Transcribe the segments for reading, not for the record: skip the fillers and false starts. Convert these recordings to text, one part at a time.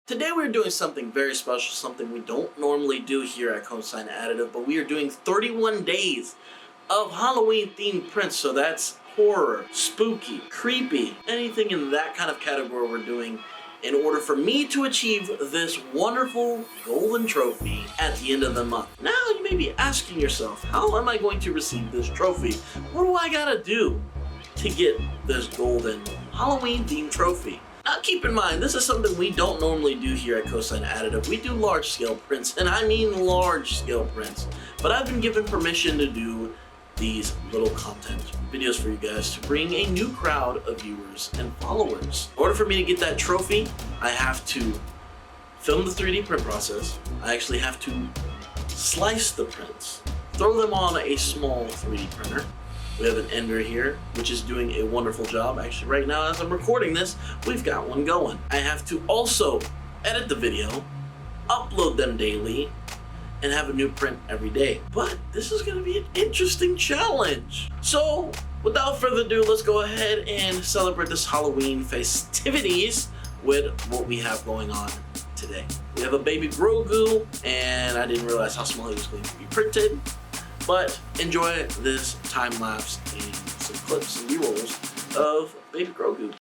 Today we're doing something very special, something we don't normally do here at Cosine Additive, but we are doing 31 days of Halloween themed prints. So that's horror, spooky, creepy, anything in that kind of category we're doing in order for me to achieve this wonderful golden trophy at the end of the month. Now you may be asking yourself, how am I going to receive this trophy? What do I gotta do to get this golden Halloween themed trophy? Now keep in mind, this is something we don't normally do here at Cosine Additive. We do large scale prints, and I mean large scale prints. But I've been given permission to do these little content videos for you guys to bring a new crowd of viewers and followers. In order for me to get that trophy, I have to film the 3D print process. I actually have to slice the prints, throw them on a small 3D printer. We have an ender here, which is doing a wonderful job. Actually, right now, as I'm recording this, we've got one going. I have to also edit the video, upload them daily, and have a new print every day. But this is gonna be an interesting challenge. So, without further ado, let's go ahead and celebrate this Halloween festivities with what we have going on today. We have a baby Grogu, and I didn't realize how small he was going to be printed. But enjoy this time lapse and some clips and B-rolls of baby Grogu.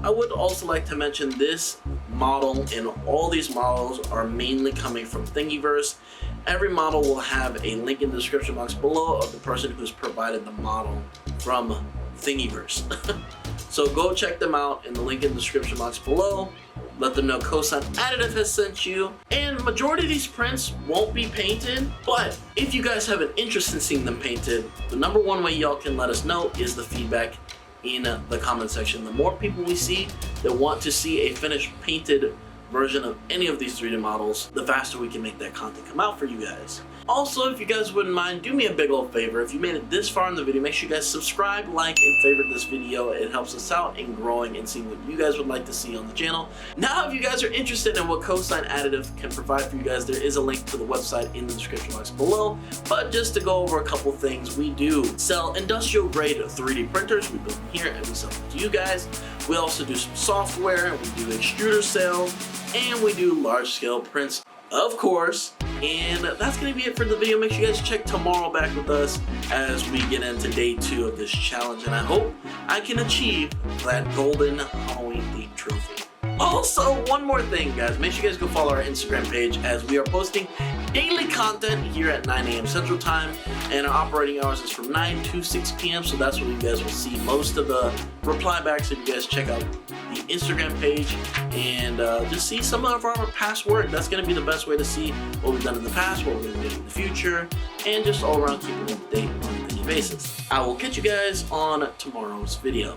I would also like to mention this model and all these models are mainly coming from Thingiverse. Every model will have a link in the description box below of the person who's provided the model from Thingiverse. So go check them out in the link in the description box below. Let them know Cosine Additive has sent you. And majority of these prints won't be painted, but if you guys have an interest in seeing them painted, the #1 way y'all can let us know is the feedback in the comment section. The more people we see that want to see a finished painted version of any of these 3D models, the faster we can make that content come out for you guys. Also, if you guys wouldn't mind, do me a big old favor. If you made it this far in the video, make sure you guys subscribe, like, and favorite this video. It helps us out in growing and seeing what you guys would like to see on the channel. Now, if you guys are interested in what Cosine Additive can provide for you guys, there is a link to the website in the description box below. But just to go over a couple things, we do sell industrial grade 3D printers. We build them here and we sell them to you guys. We also do some software, we do extruder sales, and we do large scale prints, of course. And that's going to be it for the video. Make sure you guys check tomorrow back with us as we get into day 2 of this challenge. And I hope I can achieve that golden Halloween themed trophy. Also, one more thing, guys. Make sure you guys go follow our Instagram page as we are posting daily content here at 9 a.m. Central Time. And our operating hours is from 9 to 6 p.m. So that's when you guys will see most of the reply backs if you guys check out the Instagram page and just see some of our past work. That's going to be the best way to see what we've done in the past, what we're going to do in the future, and just all around keeping up to date on a daily basis. I will catch you guys on tomorrow's video.